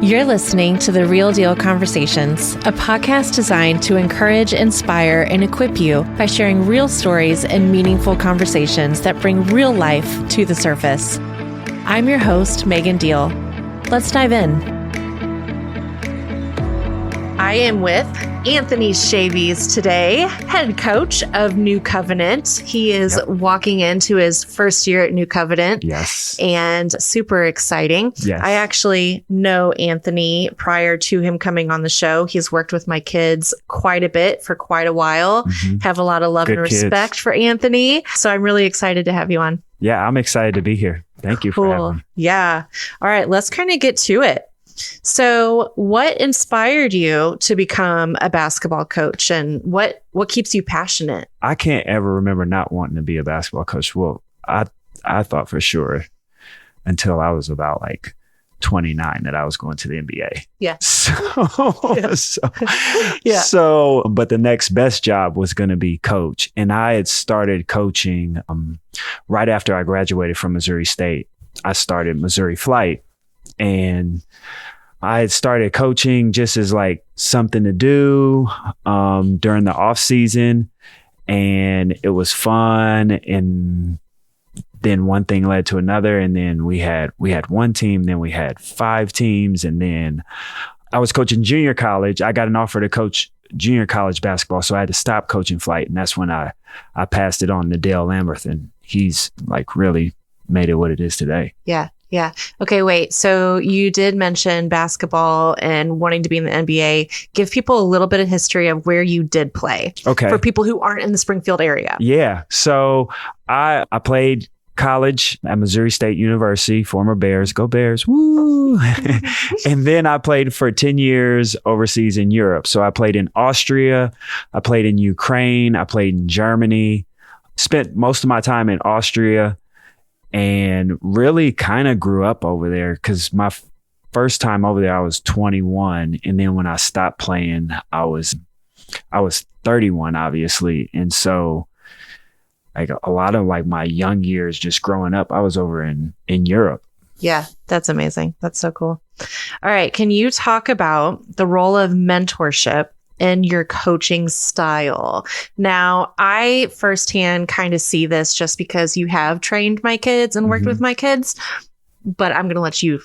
You're listening to The Real Deal Conversations, a podcast designed to encourage, inspire, and equip you by sharing real stories and meaningful conversations that bring real life to the surface. I'm your host, Megan Deal. Let's dive in. I am with Anthony Shavies today, head coach of New Covenant. He is walking into his first year at New Covenant. Yes. And super exciting. Yes. I actually know Anthony prior to him coming on the show. He's worked with my kids quite a bit for quite a while. Mm-hmm. Have a lot of love and respect for Anthony. So I'm really excited to have you on. Yeah, I'm excited to be here. Thank you for having me. Yeah. All right, let's kind of get to it. So what inspired you to become a basketball coach, and what keeps you passionate? I can't ever remember not wanting to be a basketball coach. Well, I thought for sure until I was about like 29 that I was going to the NBA. Yeah. So, but the next best job was going to be coach. And I had started coaching right after I graduated from Missouri State. I started Missouri Flight. And I had started coaching just as like something to do during the off season, and it was fun. And then one thing led to another, and then we had one team, then we had 5 teams, and then I was coaching junior college. I got an offer to coach junior college basketball, so I had to stop coaching flight, and that's when I passed it on to Dale Lamberth, and he's like really made it what it is today. Yeah. Yeah. Okay, wait. So you did mention basketball and wanting to be in the NBA. Give people a little bit of history of where you did play. Okay. For people who aren't in the Springfield area. Yeah. So I played college at Missouri State University, former Bears. Go Bears. Woo. And then I played for 10 years overseas in Europe. So I played in Austria. I played in Ukraine. I played in Germany. Spent most of my time in Austria. And really kind of grew up over there because my first time over there, I was 21. And then when I stopped playing, I was 31, obviously. And so like a lot of like my young years just growing up, I was over in Europe. Yeah, that's amazing. That's so cool. All right. Can you talk about the role of mentorship in your coaching style? Now, I firsthand kind of see this just because you have trained my kids and worked with my kids, but I'm going to let you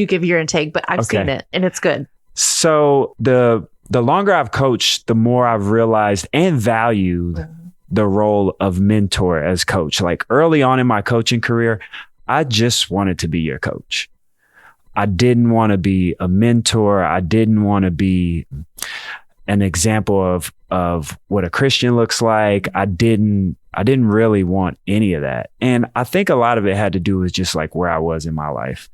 give your intake, but I've seen it and it's good. So the longer I've coached, the more I've realized and valued the role of mentor as coach. Like early on in my coaching career, I just wanted to be your coach. I didn't want to be a mentor. I didn't want to be an example of what a Christian looks like. I didn't really want any of that. And I think a lot of it had to do with just like where I was in my life.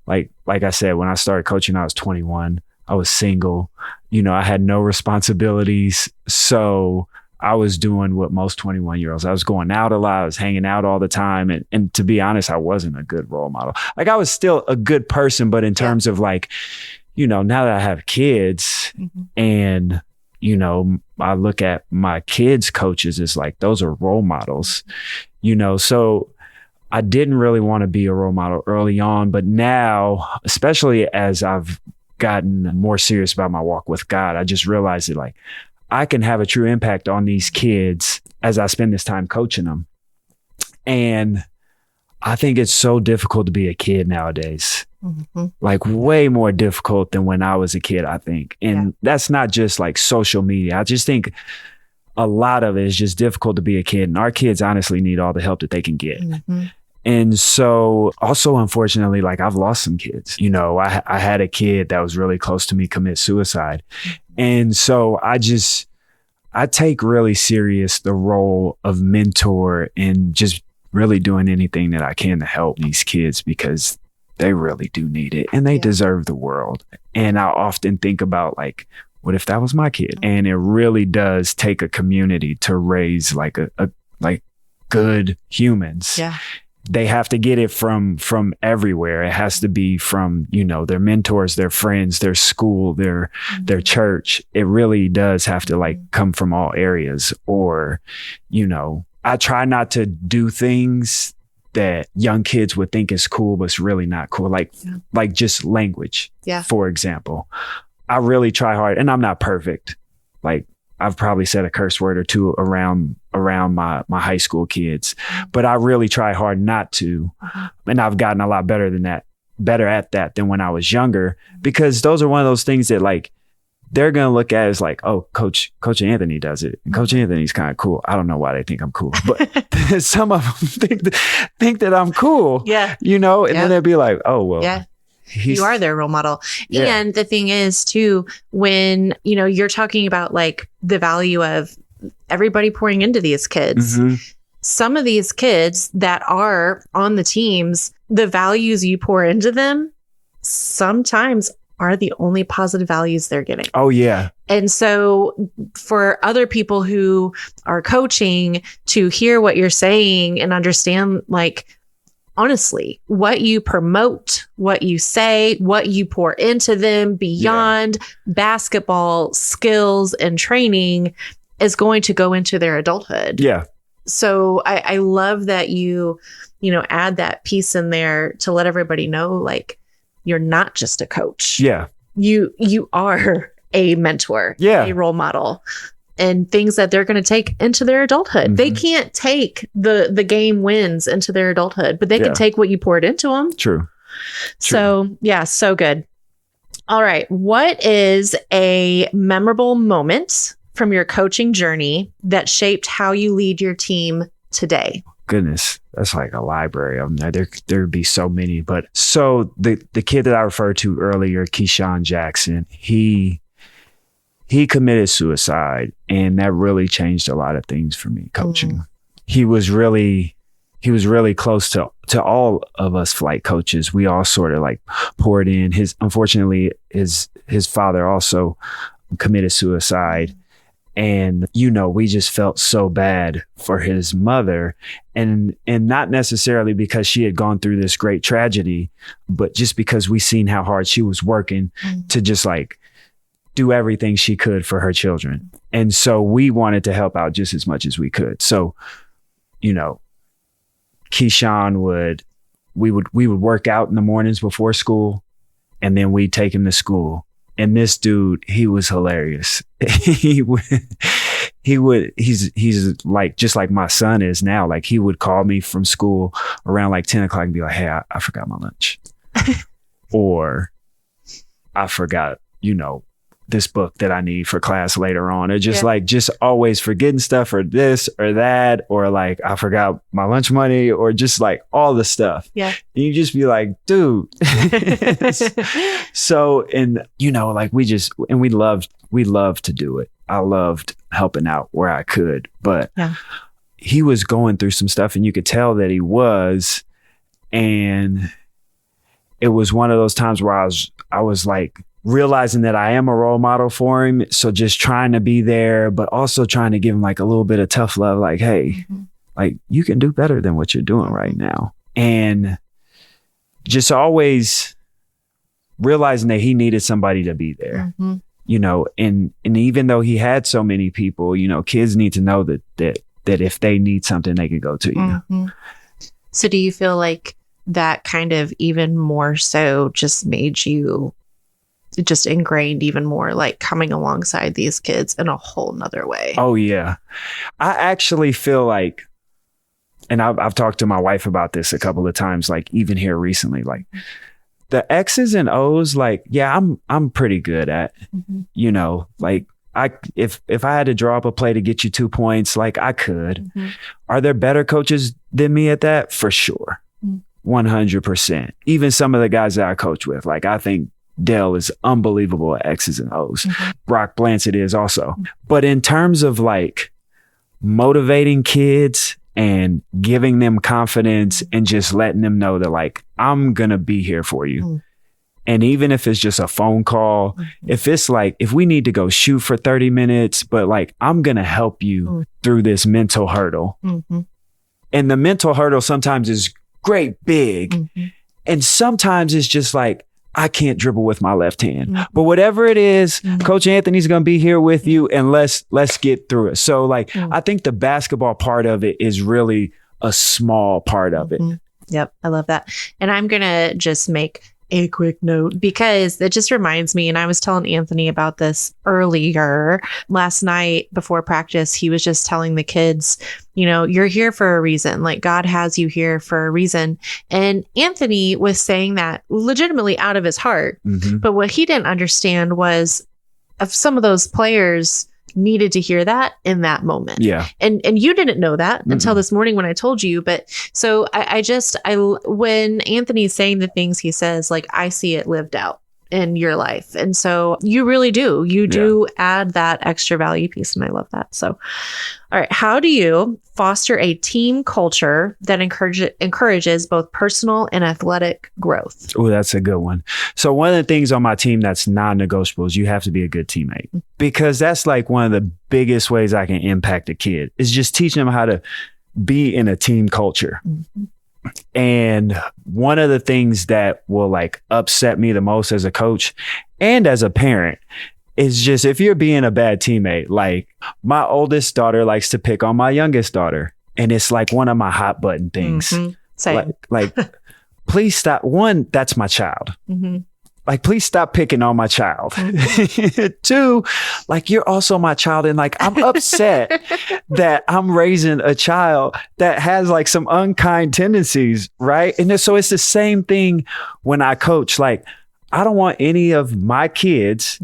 Like I said, when I started coaching, I was 21. I was single. I had no responsibilities. So I was doing what most 21-year-olds, I was going out a lot. I was hanging out all the time. And to be honest, I wasn't a good role model. Like I was still a good person, but in terms of like, now that I have kids and, I look at my kids' coaches as like, those are role models, so I didn't really want to be a role model early on, but now, especially as I've gotten more serious about my walk with God, I just realized that like, I can have a true impact on these kids as I spend this time coaching them. And I think it's so difficult to be a kid nowadays. Like way more difficult than when I was a kid, I think. And that's not just like social media. I just think a lot of it is just difficult to be a kid. And our kids honestly need all the help that they can get. And so also, unfortunately, like I've lost some kids. I had a kid that was really close to me commit suicide. And so I take really serious the role of mentor and just really doing anything that I can to help these kids because they really do need it and they deserve the world. And I often think about like, what if that was my kid? And it really does take a community to raise like like good humans. Yeah. They have to get it from everywhere. It has to be from, their mentors, their friends, their school, their church. It really does have to like come from all areas or, I try not to do things that young kids would think is cool, but it's really not cool. Like just language, for example. I really try hard, and I'm not perfect. Like I've probably said a curse word or two around my high school kids, but I really try hard not to. And I've gotten a lot better at that than when I was younger, because those are one of those things that like, they're going to look at it as like, oh, Coach Anthony does it. And Coach Anthony's kind of cool. I don't know why they think I'm cool, but some of them think that I'm cool, you know, and then they'll be like, oh, well, you are their role model. And the thing is too, when, you know, you're talking about like the value of everybody pouring into these kids, some of these kids that are on the teams, the values you pour into them sometimes are the only positive values they're getting. Oh, yeah. And so for other people who are coaching to hear what you're saying and understand, like, honestly, what you promote, what you say, what you pour into them beyond basketball skills and training is going to go into their adulthood. Yeah. So I love that you add that piece in there to let everybody know, like, you're not just a coach. Yeah. You are a mentor, a role model, and things that they're going to take into their adulthood. They can't take the game wins into their adulthood, but they can take what you poured into them. True. So so good. All right. What is a memorable moment from your coaching journey that shaped how you lead your team today? Goodness, that's like a library of them. There'd be so many. But so the kid that I referred to earlier, Keyshawn Jackson, he committed suicide, and that really changed a lot of things for me coaching. He was really close to all of us flight coaches. We all sort of like poured in. Unfortunately, his father also committed suicide. And, you know, we just felt so bad for his mother, and not necessarily because she had gone through this great tragedy, but just because we seen how hard she was working to just like do everything she could for her children. And so we wanted to help out just as much as we could. So, you know, Keyshawn we would work out in the mornings before school, and then we'd take him to school. And this dude, he was hilarious. He's like, just like my son is now. Like, he would call me from school around like 10 o'clock and be like, hey, I forgot my lunch. Or I forgot, you know, this book that I need for class later on. Or just just always forgetting stuff, or this or that, or like I forgot my lunch money, or just like all the stuff. Yeah. And you just be like, dude. So, and you know, like we loved to do it. I loved helping out where I could, but he was going through some stuff, and you could tell that he was, and it was one of those times where I was like, realizing that I am a role model for him. So just trying to be there, but also trying to give him like a little bit of tough love. Like, hey, like you can do better than what you're doing right now. And just always realizing that he needed somebody to be there, you know, and even though he had so many people, you know, kids need to know that if they need something, they can go to you. So do you feel like that kind of even more so just made you just ingrained even more, like coming alongside these kids in a whole nother way? Oh, yeah. I actually feel like, and I've talked to my wife about this a couple of times, like even here recently, like the X's and O's, like, yeah, I'm pretty good at, you know, like if I had to draw up a play to get you 2 points, like I could. Are there better coaches than me at that? For sure. 100%. Even some of the guys that I coach with, like I think Dell is unbelievable at X's and O's. Brock Blancett is also. But in terms of like motivating kids and giving them confidence and just letting them know that like, I'm going to be here for you. And even if it's just a phone call, if it's like, if we need to go shoot for 30 minutes, but like, I'm going to help you through this mental hurdle. And the mental hurdle sometimes is great big. And sometimes it's just like, I can't dribble with my left hand, but whatever it is, Coach Anthony's going to be here with you, and let's get through it. So like, I think the basketball part of it is really a small part of it. Yep. I love that. And I'm going to just make a quick note because it just reminds me. And I was telling Anthony about this earlier last night before practice. He was just telling the kids, you're here for a reason. Like God has you here for a reason. And Anthony was saying that legitimately out of his heart. Mm-hmm. But what he didn't understand was if some of those players needed to hear that in that moment. Yeah. And you didn't know that until this morning when I told you. But so I when Anthony's saying the things he says, like I see it lived out in your life. And so you really do. You do add that extra value piece. And I love that. So, all right. How do you foster a team culture that encourages both personal and athletic growth? Oh, that's a good one. So one of the things on my team that's non-negotiable is you have to be a good teammate, because that's like one of the biggest ways I can impact a kid is just teaching them how to be in a team culture. Mm-hmm. And one of the things that will like upset me the most as a coach and as a parent is just if you're being a bad teammate. Like my oldest daughter likes to pick on my youngest daughter, and it's like one of my hot button things. Mm-hmm. Same. Like please stop. One, that's my child. Mm-hmm. Like, please stop picking on my child. Mm-hmm. Two, like, you're also my child. And like, I'm upset that I'm raising a child that has like some unkind tendencies. Right. And so it's the same thing when I coach. Like, I don't want any of my kids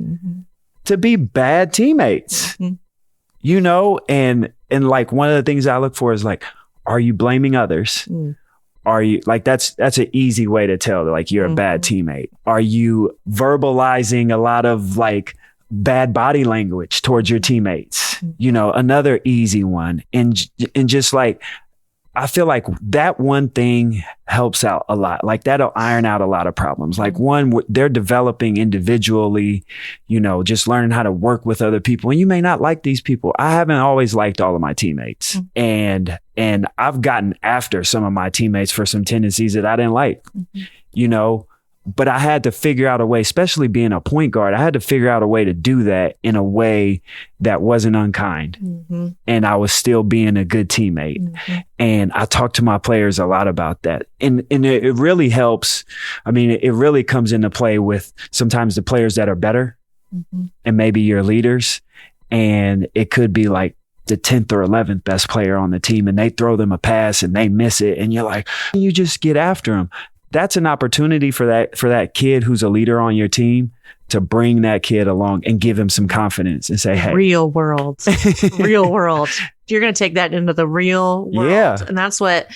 to be bad teammates, and like one of the things I look for is like, are you blaming others? Are you like, that's an easy way to tell that like you're a bad teammate. Are you verbalizing a lot of like bad body language towards your teammates? Another easy one. And just like, I feel like that one thing helps out a lot. Like that'll iron out a lot of problems. Like one, they're developing individually, just learning how to work with other people. And you may not like these people. I haven't always liked all of my teammates, and I've gotten after some of my teammates for some tendencies that I didn't like, but I had to figure out a way, especially being a point guard, I had to figure out a way to do that in a way that wasn't unkind. Mm-hmm. And I was still being a good teammate. Mm-hmm. And I talked to my players a lot about that. And it really helps. I mean, it really comes into play with sometimes the players that are better and maybe your leaders. And it could be like the 10th or 11th best player on the team, and they throw them a pass and they miss it. And you're like, you just get after them. That's an opportunity for that kid who's a leader on your team to bring that kid along and give him some confidence and say, hey, real world. You're going to take that into the real world. Yeah. And that's what,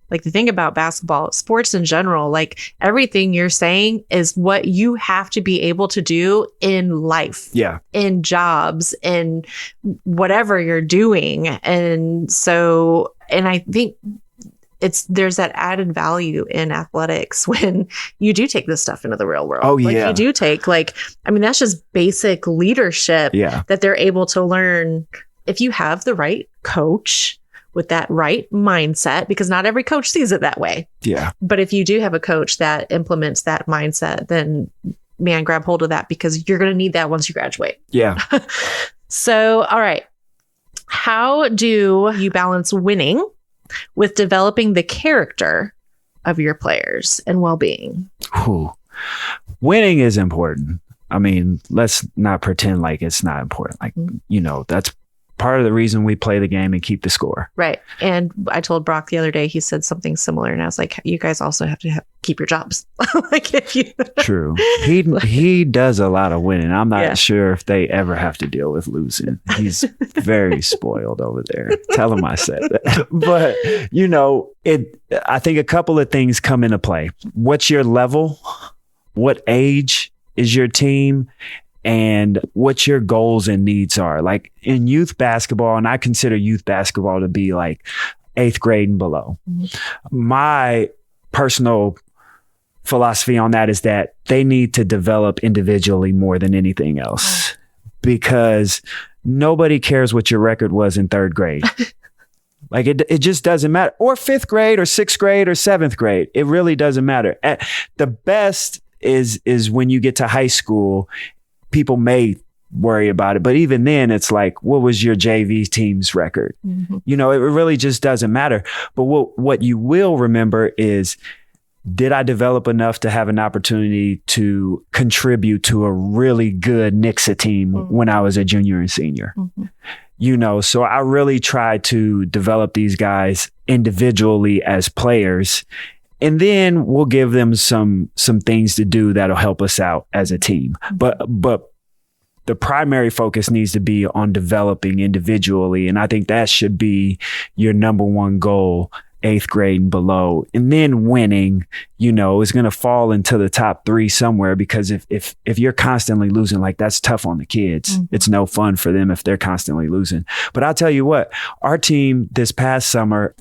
like the thing about basketball, sports in general, like everything you're saying is what you have to be able to do in life, in jobs, in whatever you're doing. And so, and I think there's that added value in athletics when you do take this stuff into the real world. Oh, yeah. Like you do take that's just basic leadership that they're able to learn if you have the right coach with that right mindset, because not every coach sees it that way. Yeah. But if you do have a coach that implements that mindset, then man, grab hold of that, because you're going to need that once you graduate. Yeah. So, all right. How do you balance winning with developing the character of your players and well-being? Winning is important. I mean, let's not pretend like it's not important. Like, that's part of the reason we play the game and keep the score. Right. And I told Brock the other day, he said something similar, and I was like, you guys also have to keep your jobs. Like if you True. He does a lot of winning. I'm not sure if they ever have to deal with losing. He's very spoiled over there. Tell him I said that. But I think a couple of things come into play. What's your level? What age is your team? And what your goals and needs are. Like in youth basketball, and I consider youth basketball to be like 8th grade and below. Mm-hmm. My personal philosophy on that is that they need to develop individually more than anything else, because nobody cares what your record was in 3rd grade. Like it just doesn't matter. Or 5th grade or 6th grade or 7th grade. It really doesn't matter. The best is when you get to high school, people may worry about it. But even then, it's like, what was your JV team's record? Mm-hmm. You know, it really just doesn't matter. But what you will remember is, did I develop enough to have an opportunity to contribute to a really good Nixa team when I was a junior and senior? Mm-hmm. You know, so I really tried to develop these guys individually as players, and then we'll give them some things to do that'll help us out as a team. But the primary focus needs to be on developing individually, and I think that should be your number one goal, 8th grade and below. And then winning, you know, is going to fall into the top 3 somewhere, because if you're constantly losing, like, that's tough on the kids. Mm-hmm. It's no fun for them if they're constantly losing. But I'll tell you what, our team this past summer,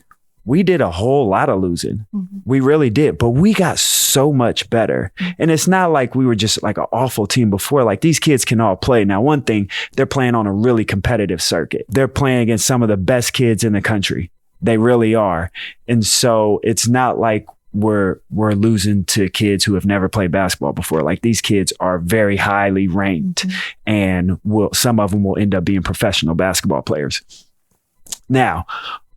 we did a whole lot of losing. Mm-hmm. We really did, but we got so much better. Mm-hmm. And it's not like we were just like an awful team before. Like, these kids can all play. Now, one thing, they're playing on a really competitive circuit. They're playing against some of the best kids in the country. They really are. And so it's not like we're losing to kids who have never played basketball before. Like, these kids are very highly ranked, mm-hmm. and some of them will end up being professional basketball players. Now,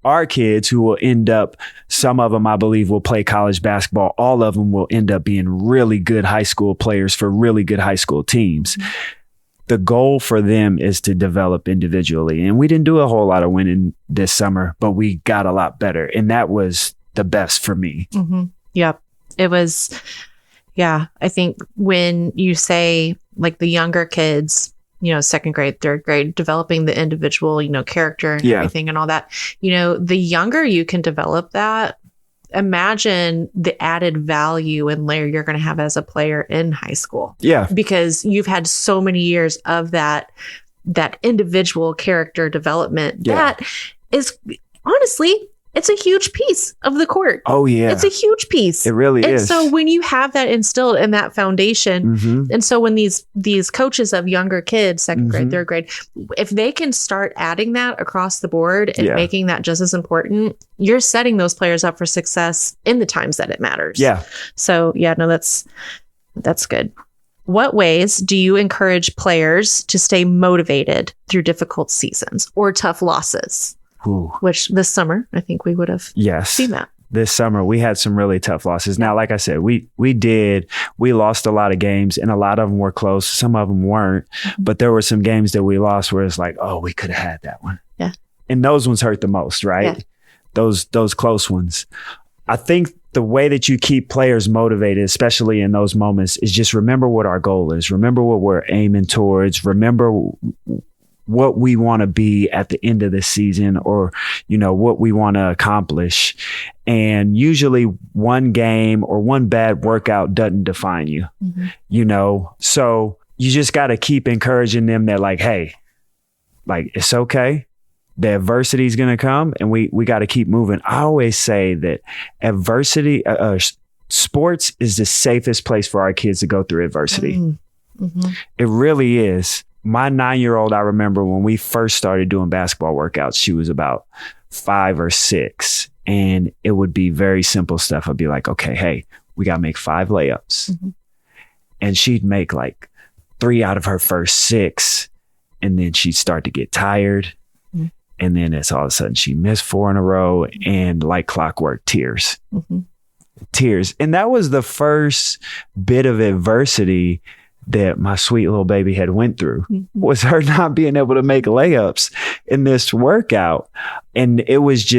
our kids who will end up, some of them, I believe, will play college basketball. All of them will end up being really good high school players for really good high school teams. Mm-hmm. The goal for them is to develop individually. And we didn't do a whole lot of winning this summer, but we got a lot better. And that was the best for me. Mm-hmm. Yep. It was, yeah. I think when you say, like, the younger kids, you know, 2nd grade, 3rd grade, developing the individual, you know, character and everything and all that, you know, the younger you can develop that, imagine the added value and layer you're going to have as a player in high school. Yeah. Because you've had so many years of that individual character development. Yeah. That is, honestly, it's a huge piece of the court. Oh, yeah. It's a huge piece. It really is. And so when you have that instilled in that foundation, mm-hmm. and so when these coaches of younger kids, 2nd mm-hmm. grade, 3rd grade, if they can start adding that across the board and making that just as important, you're setting those players up for success in the times that it matters. Yeah. So, yeah, no, that's good. What ways do you encourage players to stay motivated through difficult seasons or tough losses? Ooh. Which this summer, I think we would have seen that. This summer, we had some really tough losses. Now, like I said, we lost a lot of games, and a lot of them were close. Some of them weren't, mm-hmm. but there were some games that we lost where it's like, oh, we could have had that one. Yeah. And those ones hurt the most, right? Yeah. Those close ones. I think the way that you keep players motivated, especially in those moments, is just remember what our goal is. Remember what we're aiming towards. Remember what we want to be at the end of the season, or, you know, what we want to accomplish. And usually one game or one bad workout doesn't define you, mm-hmm. you know? So you just got to keep encouraging them that, like, hey, like, it's okay. The adversity is going to come, and we got to keep moving. I always say that adversity, sports is the safest place for our kids to go through adversity. Mm-hmm. It really is. My 9-year-old, I remember when we first started doing basketball workouts, she was about 5 or 6, and it would be very simple stuff. I'd be like, okay, hey, we got to make 5 layups. Mm-hmm. And she'd make like 3 out of her first 6, and then she'd start to get tired. Mm-hmm. And then it's all of a sudden she missed 4 in a row, and like clockwork, tears. Mm-hmm. Tears. And that was the first bit of adversity that my sweet little baby had went through, mm-hmm. was her not being able to make layups in this workout. And it was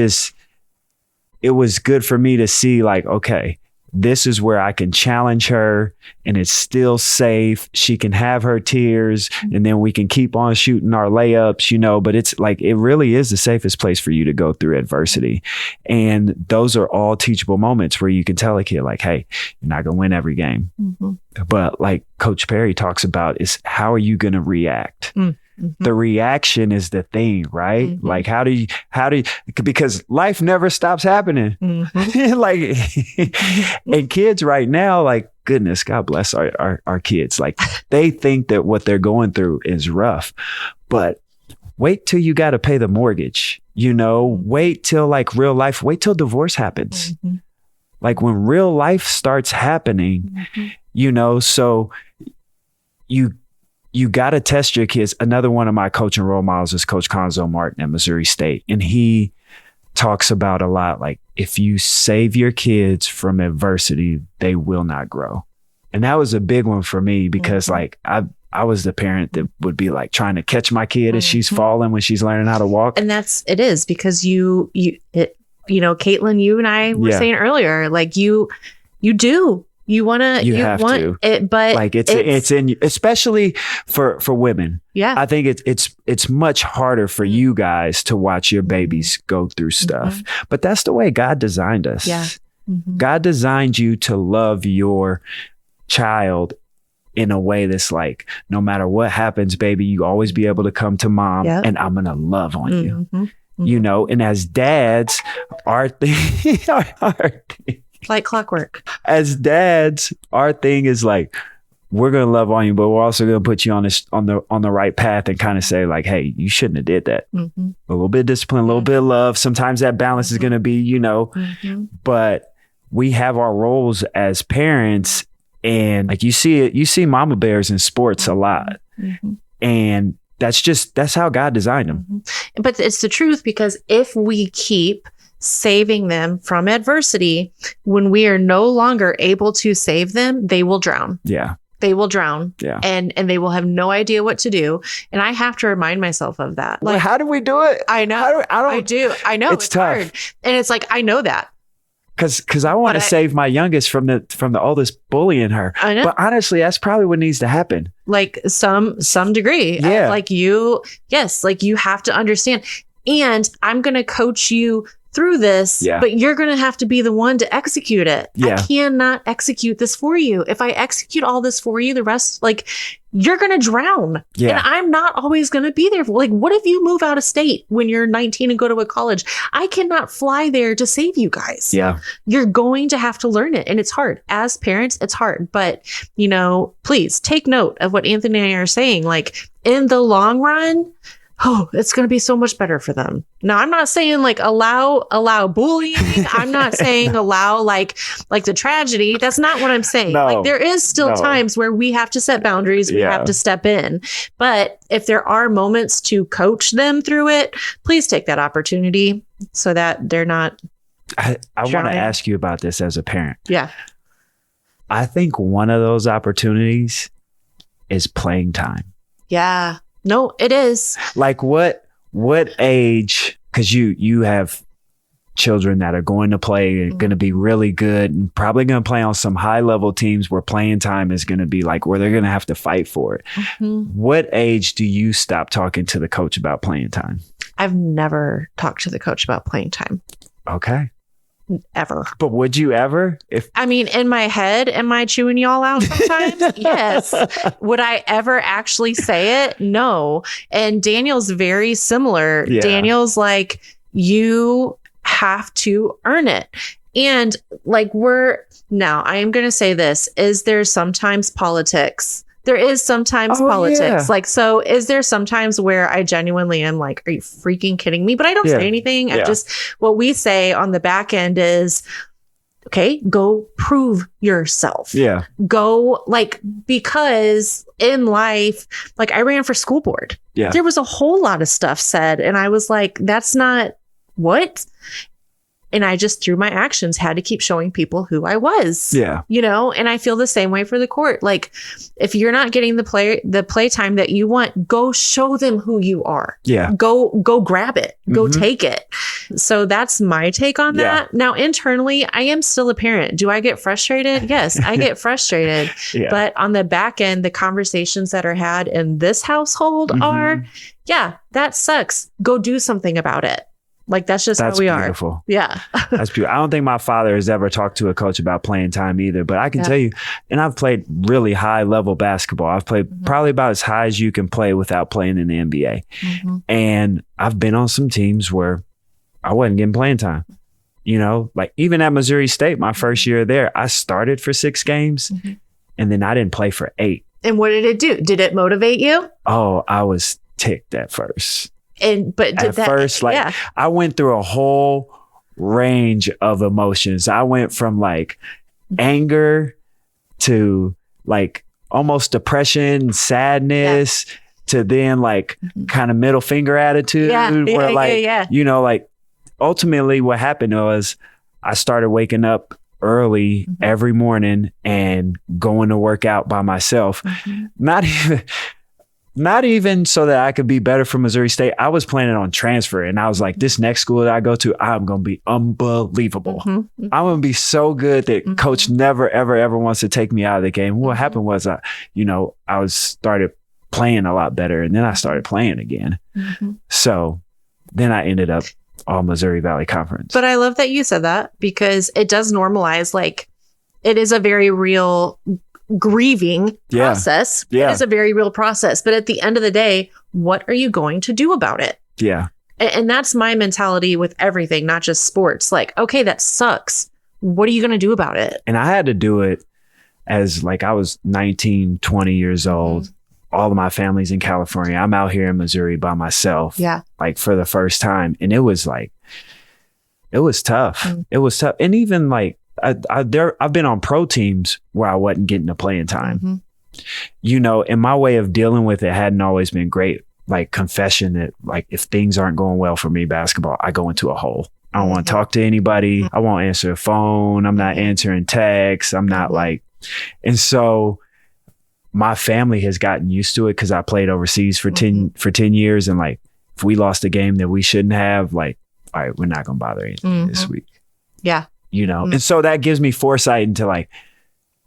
good for me to see, like, okay, this is where I can challenge her, and it's still safe. She can have her tears, and then we can keep on shooting our layups, you know, but it's like, it really is the safest place for you to go through adversity. And those are all teachable moments where you can tell a kid, like, hey, you're not going to win every game. Mm-hmm. But like Coach Perry talks about, is how are you going to react? Mm-hmm. The reaction is the thing, right? Mm-hmm. Like, how do you, because life never stops happening. Mm-hmm. Like, and kids right now, like, goodness, God bless our kids. Like, they think that what they're going through is rough, but wait till you got to pay the mortgage, you know, wait till like real life, wait till divorce happens. Mm-hmm. Like, when real life starts happening, mm-hmm. you know, so you got to test your kids. Another one of my coaching role models is Coach Conzo Martin at Missouri State. And he talks about a lot, like, if you save your kids from adversity, they will not grow. And that was a big one for me because like I was the parent that would be like trying to catch my kid as she's falling when she's learning how to walk. And it is because Caitlin, you and I were saying earlier, like you want it, but like it's in you, especially for women. Yeah. I think it's much harder for you guys to watch your babies go through stuff, but that's the way God designed us. Yeah. God designed you to love your child in a way that's like, no matter what happens, baby, you always be able to come to mom and I'm going to love on you, you know, and as dads, our thing, like clockwork. As dads, our thing is like, we're going to love on you, but we're also going to put you on the right path and kind of say like, hey, you shouldn't have did that. A little bit of discipline, a little bit of love. Sometimes that balance is going to be, you know, but we have our roles as parents. And like you see mama bears in sports a lot. And that's how God designed them. But it's the truth, because if we keep saving them from adversity, when we are no longer able to save them, they will drown. Yeah. They will drown. Yeah. And they will have no idea what to do. And I have to remind myself of that. Like, how do we do it? I know. I do. I know. It's tough. hard. And it's like, I know that. Cause I want to save my youngest from the oldest bullying her. I know. But honestly, that's probably what needs to happen. Like some degree. Yeah. Like you have to understand. And I'm going to coach you through this, but you're going to have to be the one to execute it. I cannot execute this for you. If I execute all this for you, the rest, like, you're going to drown. Yeah. And I'm not always going to be there. Like, what if you move out of state when you're 19 and go to a college? I cannot fly there to save you guys. Yeah. You're going to have to learn it. And it's hard. As parents, it's hard. But, please take note of what Anthony and I are saying. Like, in the long run, it's going to be so much better for them. Now, I'm not saying like allow bullying. I'm not saying allow like the tragedy. That's not what I'm saying. No, like, there is still times where we have to set boundaries. We have to step in. But if there are moments to coach them through it, please take that opportunity so that they're not. I want to ask you about this as a parent. Yeah. I think one of those opportunities is playing time. Yeah. No, it is. Like what age, because you have children that are going to play, going to be really good and probably going to play on some high level teams where playing time is going to be like where they're going to have to fight for it. What age do you stop talking to the coach about playing time? I've never talked to the coach about playing time. Okay. Ever. But would you ever? In my head, am I chewing y'all out sometimes? Yes. Would I ever actually say it? No. And Daniel's very similar. Yeah. Daniel's like, you have to earn it. And like I am going to say this, is there sometimes politics? There is sometimes politics. Yeah. Like, so is there sometimes where I genuinely am like, are you freaking kidding me? But I don't say anything. I just, what we say on the back end is, okay, go prove yourself. Yeah. Go because in life, like I ran for school board. Yeah. There was a whole lot of stuff said. And I was like, that's not what? And I just, through my actions, had to keep showing people who I was. Yeah. And I feel the same way for the court. Like, if you're not getting the play time that you want, go show them who you are. Yeah. Go grab it. Go take it. So that's my take on that. Now, internally, I am still a parent. Do I get frustrated? Yes, I get frustrated. But on the back end, the conversations that are had in this household are, that sucks. Go do something about it. Like, that's just how we beautiful. Are. Yeah. That's beautiful. I don't think my father has ever talked to a coach about playing time either, but I can tell you, and I've played really high level basketball. I've played probably about as high as you can play without playing in the NBA. And I've been on some teams where I wasn't getting playing time. Like even at Missouri State, my first year there, I started for 6 games and then I didn't play for 8. And what did it do? Did it motivate you? Oh, I was ticked at first. But I went through a whole range of emotions. I went from like anger to like almost depression, sadness, to then like kind of middle finger attitude. Where like, you know, like ultimately what happened was I started waking up early every morning and going to work out by myself. Not even so that I could be better for Missouri State. I was planning on transfer, and I was like, this next school that I go to, I'm going to be unbelievable. I'm going to be so good that coach never, ever, ever wants to take me out of the game. What happened was, I started playing a lot better, and then I started playing again. So then I ended up all Missouri Valley Conference. But I love that you said that, because it does normalize, like, it is a very real grieving process. It is a very real process. But at the end of the day, what are you going to do about it? Yeah. And that's my mentality with everything, not just sports. Like, okay, that sucks. What are you going to do about it? And I had to do it as like I was 19, 20 years old. All of my family's in California. I'm out here in Missouri by myself. Yeah. Like for the first time. And it was like, it was tough. It was tough. And even like, I've been on pro teams where I wasn't getting the playing time, you know, and my way of dealing with it hadn't always been great. Like confession that like, if things aren't going well for me, basketball, I go into a hole. I don't want to talk to anybody. I won't answer the phone. I'm not answering texts. I'm not like, and so my family has gotten used to it because I played overseas for 10 years. And like, if we lost a game that we shouldn't have, like, all right, we're not going to bother anything this week. Yeah. You know, and so that gives me foresight into like,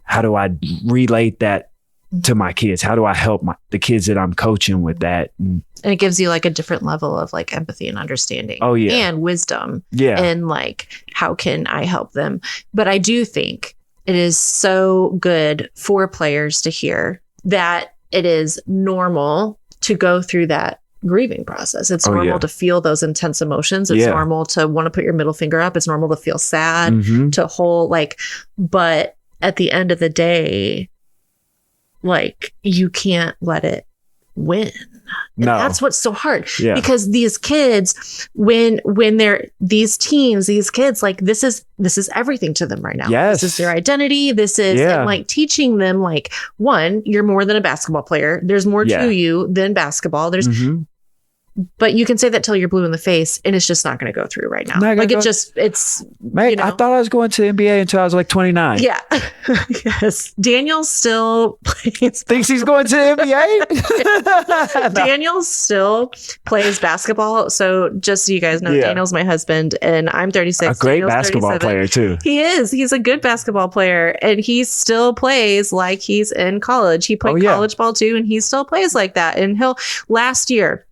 how do I relate that to my kids? How do I help the kids that I'm coaching with that? And it gives you like a different level of like empathy and understanding. Oh, yeah. And wisdom. Yeah. And like, how can I help them? But I do think it is so good for players to hear that it is normal to go through that grieving process. It's normal to feel those intense emotions. It's normal to want to put your middle finger up. It's normal to feel sad, to hold like, but at the end of the day, like you can't let it win. And that's what's so hard because these kids, when they're these teens, these kids, like this is everything to them right now. This is their identity. This is and like teaching them like, one, you're more than a basketball player. There's more to you than basketball. There's but you can say that till you're blue in the face, and it's just not going to go through right now. Like it's. Mate, you know, I thought I was going to the NBA until I was like 29. Yeah. Yes. Daniel still plays. Thinks he's going to the NBA? Daniel still plays basketball. So just so you guys know, Daniel's my husband, and I'm 36. A great Daniel's basketball 37. player too. He is. He's a good basketball player, and he still plays like he's in college. He played college ball too, and he still plays like that. And last year,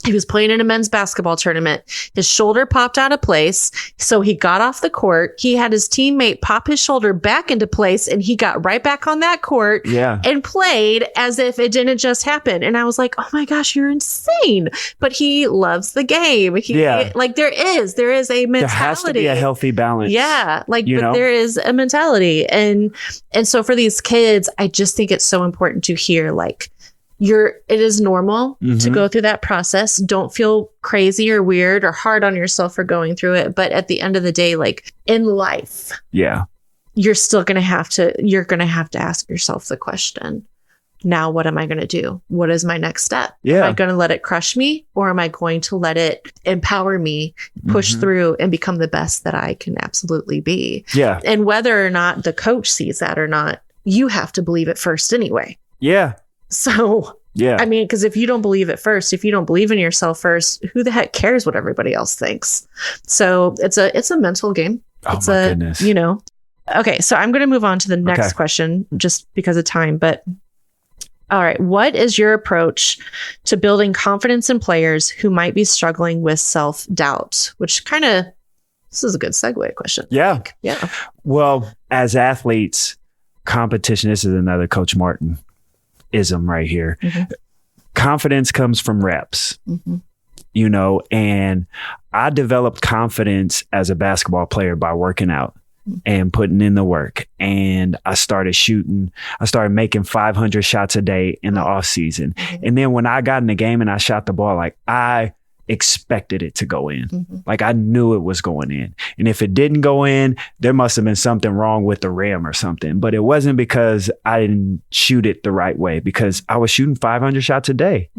he was playing in a men's basketball tournament. His shoulder popped out of place. So he got off the court. He had his teammate pop his shoulder back into place, and he got right back on that court and played as if it didn't just happen. And I was like, oh my gosh, you're insane. But he loves the game. Like there is a mentality. There has to be a healthy balance. Yeah. Like, but there is a mentality. And so for these kids, I just think it's so important to hear like, it is normal to go through that process. Don't feel crazy or weird or hard on yourself for going through it. But at the end of the day, like in life, you're still going to have to ask yourself the question, now what am I going to do? What is my next step? Am I going to let it crush me, or am I going to let it empower me, push through and become the best that I can absolutely be? Yeah. And whether or not the coach sees that or not, you have to believe it first anyway. Yeah. So, I mean, because if you don't believe it first, if you don't believe in yourself first, who the heck cares what everybody else thinks? So it's a mental game. Oh my goodness. You know, okay. So I'm going to move on to the next question just because of time, but all right. What is your approach to building confidence in players who might be struggling with self-doubt, which this is a good segue question. Yeah. Yeah. Well, as athletes, competition, this is another Coach Martin ism right here. Confidence comes from reps, you know, and I developed confidence as a basketball player by working out and putting in the work. And I started making 500 shots a day in the off season. And then when I got in the game and I shot the ball, like I expected it to go in. Like I knew it was going in. And if it didn't go in, there must have been something wrong with the rim or something. But it wasn't because I didn't shoot it the right way, because I was shooting 500 shots a day.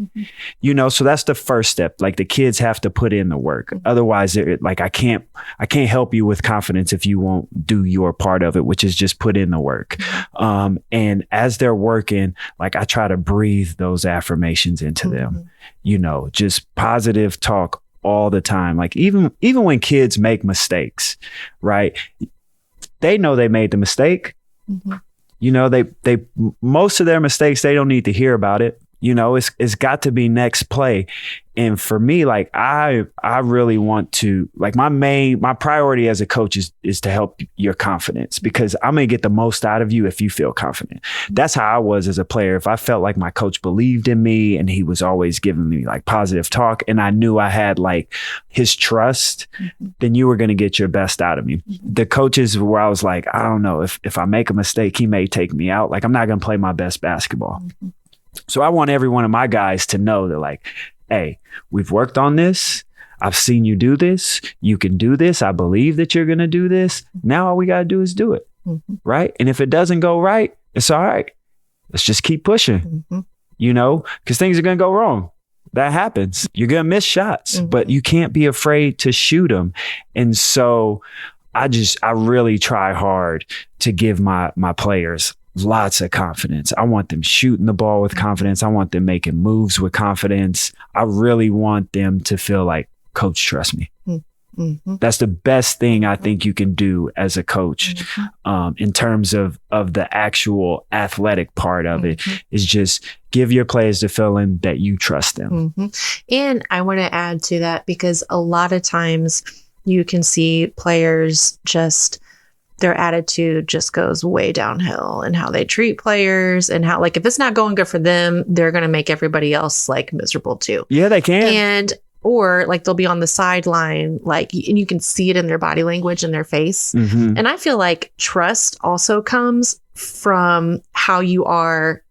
You know, so that's the first step. Like the kids have to put in the work. Otherwise, like I can't help you with confidence if you won't do your part of it, which is just put in the work. And as they're working, like I try to breathe those affirmations into them, you know, just positive talk all the time. Like even when kids make mistakes, right? They know they made the mistake. You know, they most of their mistakes, they don't need to hear about it. You know, it's got to be next play. And for me, like I really want to, like my priority as a coach is to help your confidence, because I'm going to get the most out of you if you feel confident. That's how I was as a player. If I felt like my coach believed in me and he was always giving me like positive talk and I knew I had like his trust, then you were going to get your best out of me. The coaches where I was like, I don't know, if I make a mistake, he may take me out. Like I'm not going to play my best basketball. So I want every one of my guys to know that like, hey, we've worked on this. I've seen you do this. You can do this. I believe that you're going to do this. Now all we got to do is do it. Right. And if it doesn't go right, it's all right. Let's just keep pushing, you know, because things are going to go wrong. That happens. You're going to miss shots, but you can't be afraid to shoot them. And so I really try hard to give my players lots of confidence. I want them shooting the ball with confidence. I want them making moves with confidence. I really want them to feel like, coach, trust me. That's the best thing I think you can do as a coach, in terms of the actual athletic part of it, is just give your players the feeling that you trust them. And I want to add to that, because a lot of times you can see players just, their attitude just goes way downhill, and how they treat players, and how, like, if it's not going good for them, they're going to make everybody else like miserable too. Yeah, they can. And, or like they'll be on the sideline, like, and you can see it in their body language and their face. And I feel like trust also comes from how you are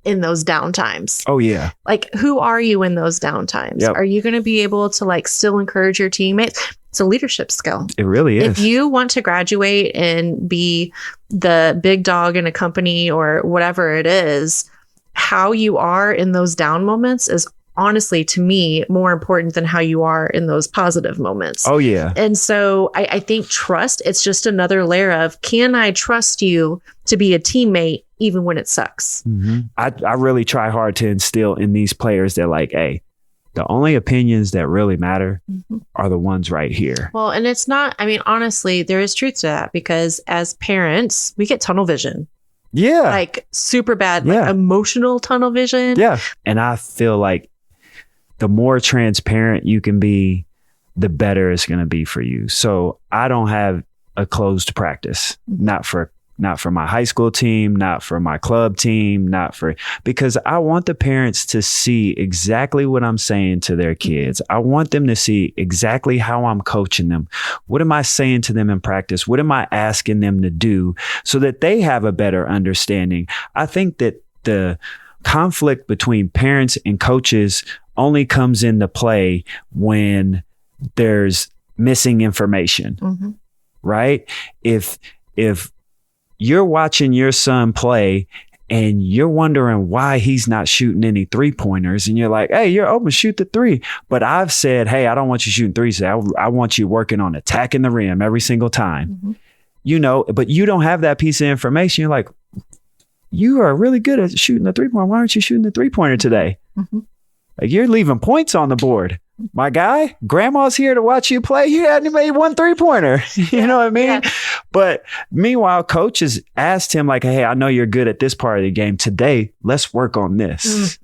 in those down times. Oh yeah. Like, who are you in those down times? Are you going to be able to like still encourage your teammates? It's a leadership skill. It really is. If you want to graduate and be the big dog in a company or whatever it is, how you are in those down moments is honestly, to me, more important than how you are in those positive moments. Oh yeah. And so I think trust, it's just another layer of, can I trust you to be a teammate even when it sucks? I really try hard to instill in these players that like, hey, the only opinions that really matter are the ones right here. Well, and it's not, I mean, honestly, there is truth to that, because as parents, we get tunnel vision. Yeah. Like super bad, like emotional tunnel vision. Yeah. And I feel like the more transparent you can be, the better it's going to be for you. So I don't have a closed practice, not for my high school team, not for my club team, because I want the parents to see exactly what I'm saying to their kids. I want them to see exactly how I'm coaching them. What am I saying to them in practice? What am I asking them to do so that they have a better understanding? I think that the conflict between parents and coaches only comes into play when there's missing information, right? If you're watching your son play and you're wondering why he's not shooting any 3-pointers, and you're like, hey, you're open, shoot the 3. But I've said, hey, I don't want you shooting 3s. I want you working on attacking the rim every single time, you know, but you don't have that piece of information. You're like, you are really good at shooting the 3-pointer. Why aren't you shooting the 3-pointer today? Like, you're leaving points on the board. My guy, grandma's here to watch you play. You hadn't made one 3-pointer. You know what I mean? But meanwhile, coaches asked him like, hey, I know you're good at this part of the game. Today, let's work on this.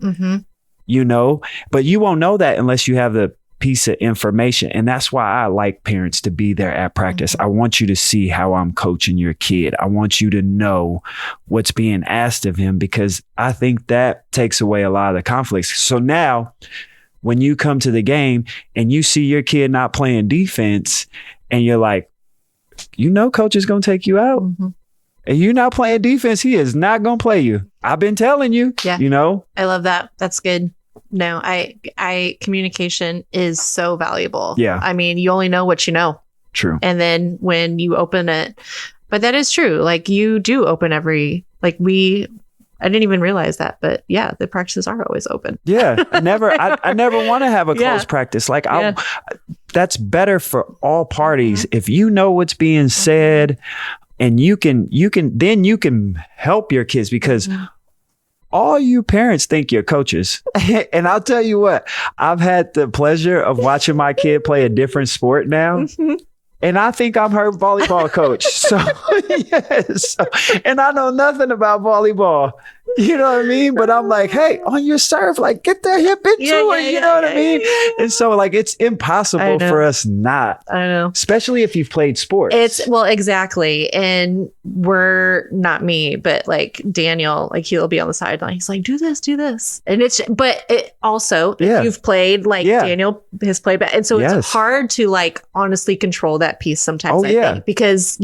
You know, but you won't know that unless you have the piece of information. And that's why I like parents to be there at practice. I want you to see how I'm coaching your kid. I want you to know what's being asked of him, because I think that takes away a lot of the conflicts. So now when you come to the game and you see your kid not playing defense and you're like, you know, coach is going to take you out. And you're not playing defense, he is not going to play you. I've been telling you, you know. I love that. That's good. No, I communication is so valuable. Yeah. I mean, you only know what you know. True. And then when you open it, but that is true. Like you do open I didn't even realize that, but yeah, the practices are always open. Yeah. I never want to have a closed practice. Like that's better for all parties. If you know what's being said and you can help your kids, because all you parents think you're coaches. And I'll tell you what, I've had the pleasure of watching my kid play a different sport now. And I think I'm her volleyball coach. So, yes. And I know nothing about volleyball. You know what I mean? But I'm like, hey, on your serve, like get that hip into it. You know what I mean? And so like, it's impossible for us not. I know. Especially if you've played sports. Exactly. And we're not me, but like Daniel, like he'll be on the sideline. He's like, do this. And it also, if you've played, like Daniel has played back. And so it's hard to like honestly control that piece sometimes, I think, because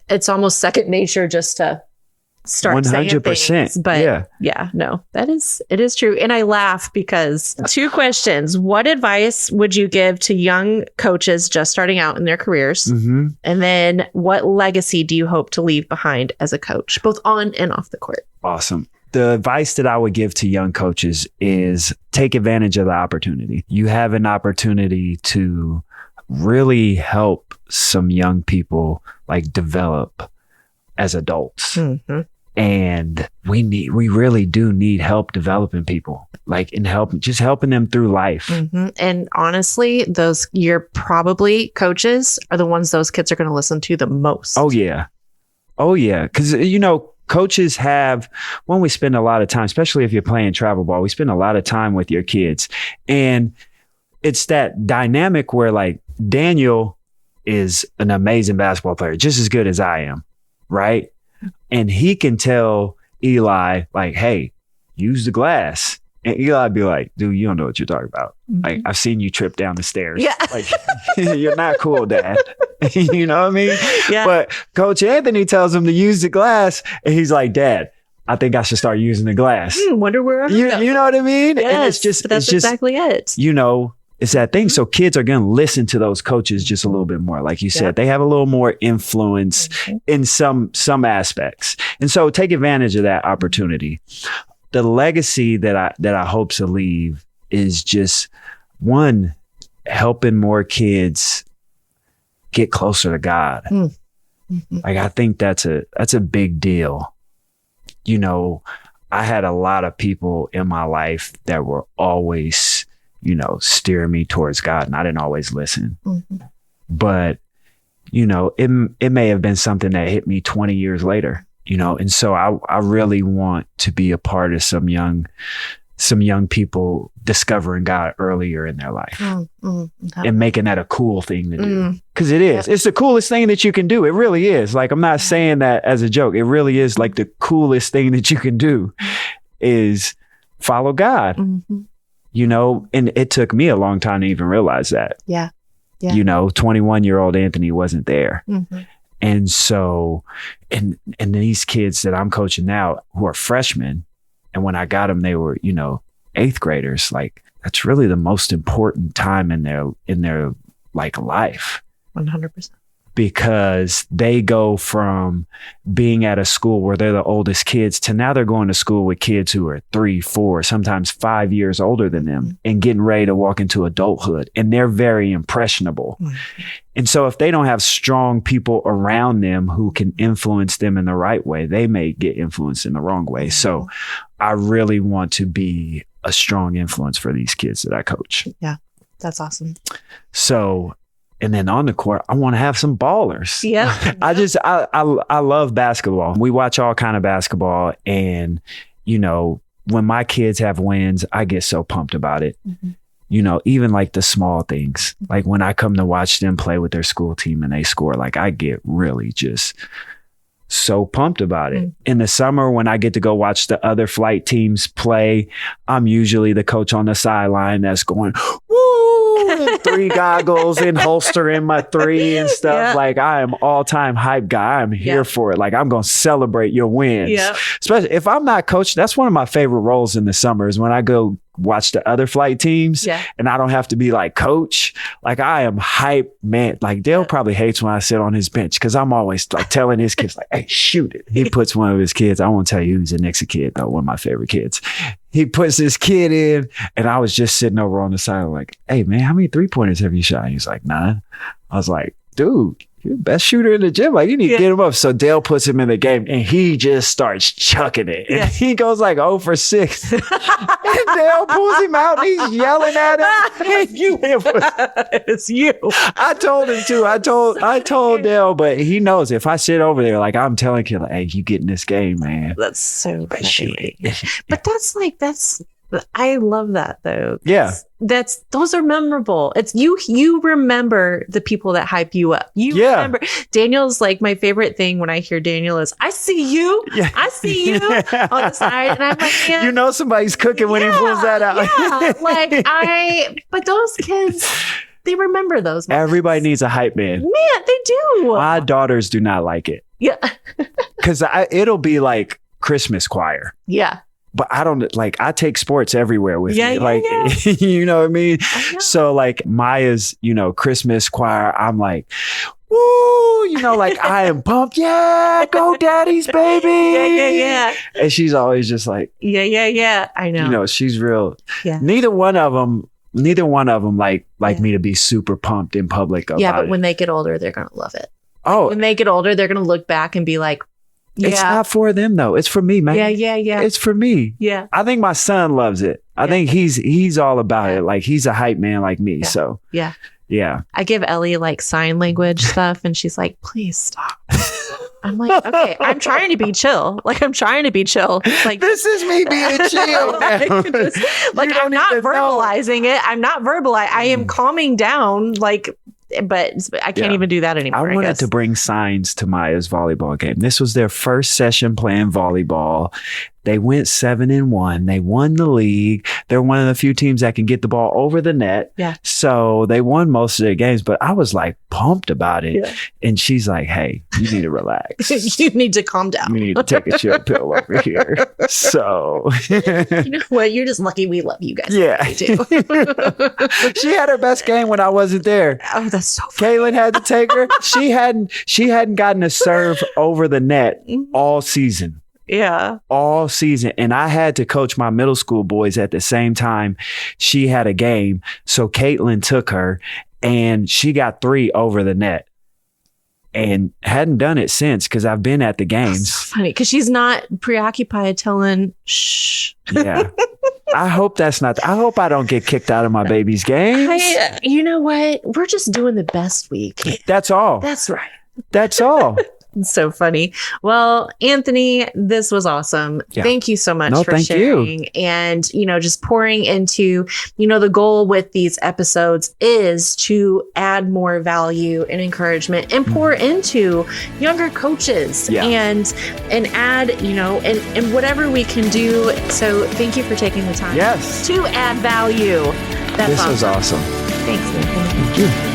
it's almost second nature just to start 100%. Saying things. But it is true. And I laugh because 2 questions. What advice would you give to young coaches just starting out in their careers? Mm-hmm. And then what legacy do you hope to leave behind as a coach, both on and off the court? Awesome. The advice that I would give to young coaches is take advantage of the opportunity. You have an opportunity to really help some young people like develop as adults. Mm-hmm. And we really do need help developing people, like helping them through life. Mm-hmm. And honestly, you're probably coaches are the ones those kids are going to listen to the most. Oh yeah. Cause coaches when we spend a lot of time, especially if you're playing travel ball, we spend a lot of time with your kids, and it's that dynamic where like Daniel is an amazing basketball player, just as good as I am. Right. And he can tell Eli, like, hey, use the glass. And Eli be like, dude, you don't know what you're talking about. Mm-hmm. Like, I've seen you trip down the stairs. Yeah. Like, you're not cool, Dad. You know what I mean? Yeah. But Coach Anthony tells him to use the glass. And he's like, Dad, I think I should start using the glass. Wonder where you know what I mean? Yes, and it's just, that's exactly it. It's that thing. So kids are going to listen to those coaches just a little bit more. Like you said, they have a little more influence in some aspects. And so take advantage of that opportunity. The legacy that I hope to leave is just one, helping more kids get closer to God. Mm-hmm. Like, I think that's a big deal. I had a lot of people in my life that were always steer me towards God, and I didn't always listen. Mm-hmm. But, it may have been something that hit me 20 years later, and so I really want to be a part of some young people discovering God earlier in their life and making that a cool thing to do. Because it is. It's the coolest thing that you can do. It really is. Like, I'm not saying that as a joke. It really is like the coolest thing that you can do is follow God. Mm-hmm. And it took me a long time to even realize that. Yeah. 21-year-old Anthony wasn't there. Mm-hmm. And so, and these kids that I'm coaching now who are freshmen, and when I got them, they were, 8th graders. Like, that's really the most important time in their like life. 100%. Because they go from being at a school where they're the oldest kids to now they're going to school with kids who are 3, 4, sometimes 5 years older than them and getting ready to walk into adulthood. And they're very impressionable. And so if they don't have strong people around them who can influence them in the right way, they may get influenced in the wrong way. So I really want to be a strong influence for these kids that I coach. Yeah, that's awesome. So, and then on the court, I want to have some ballers. Yeah. I love basketball. We watch all kind of basketball. And, when my kids have wins, I get so pumped about it. Mm-hmm. Even like the small things, like when I come to watch them play with their school team and they score, like I get really just so pumped about it. In the summer, when I get to go watch the other flight teams play, I'm usually the coach on the sideline that's going, woo, three goggles and holstering my three and stuff. Yeah. Like I am all-time hype guy. I'm here for it. Like I'm going to celebrate your wins. Yeah. Especially if I'm not coaching. That's one of my favorite roles in the summer is when I go watch the other flight teams and I don't have to be like coach. Like I am hype, man. Like Dale probably hates when I sit on his bench because I'm always like telling his kids like, hey, shoot it. He puts one of his kids. I won't tell you who's the next kid though. One of my favorite kids. He puts this kid in and I was just sitting over on the side like, hey man, how many 3-pointers have you shot? He's like 9. I was like, dude, you're the best shooter in the gym. Like you need to get him up. So Dale puts him in the game and he just starts chucking it. And he goes like 0 for 6. And Dale pulls him out and he's yelling at him. Hey, it's you. I told him to. I told Dale, but he knows if I sit over there, like I'm telling him, like, hey, you get in this game, man. That's so funny. But that's I love that though. Yeah. Those are memorable. It's you remember the people that hype you up. You remember Daniel's like my favorite thing when I hear Daniel is I see you. Yeah. I see you on the side. And I'm like, man, you know somebody's cooking when he pulls that out. But those kids, they remember those moments. Everybody needs a hype man. Man, they do. My daughters do not like it. Yeah. Because it'll be like Christmas choir. Yeah. But I don't like, I take sports everywhere with me. Like, yeah. You know what I mean? So like Maya's, Christmas choir, I'm like, woo, like I am pumped. Yeah, go daddies, baby. Yeah. And she's always just like, yeah. I know. She's real. Yeah. Neither one of them like me to be super pumped in public about but when they get older, they're going to love it. Oh. When they get older, they're going to look back and be like, it's not for them though. It's for me, man. Yeah. It's for me. Yeah. I think my son loves it. I think he's all about it. Like he's a hype man like me. So yeah. I give Ellie like sign language stuff and she's like, please stop. I'm like, okay, I'm trying to be chill. Like like this is me being chill. I'm not verbalizing it. I am calming down but I can't even do that anymore. I wanted to bring signs to Maya's volleyball game. This was their first session playing volleyball. They went 7-1. They won the league. They're one of the few teams that can get the ball over the net. Yeah. So they won most of their games, but I was like pumped about it. Yeah. And she's like, hey, you need to relax. You need to calm down. You need to take a chill pill over here. So. You know what? You're just lucky we love you guys. Yeah. Too. She had her best game when I wasn't there. Oh, that's so funny. Caitlin had to take her. She hadn't gotten a serve over the net all season. Yeah. All season. And I had to coach my middle school boys at the same time. She had a game. So Caitlin took her and she got 3 over the net and hadn't done it since because I've been at the games. That's so funny because she's not preoccupied telling shh. Yeah. I hope I hope I don't get kicked out of my baby's games. You know what? We're just doing the best we can. That's all. That's right. That's all. It's so funny. Well, Anthony, this was awesome. Yeah. Thank you so much for sharing. And, just pouring into, the goal with these episodes is to add more value and encouragement and pour into younger coaches and add, and whatever we can do. So thank you for taking the time to add value. This was awesome. Thanks, Anthony. Thank you.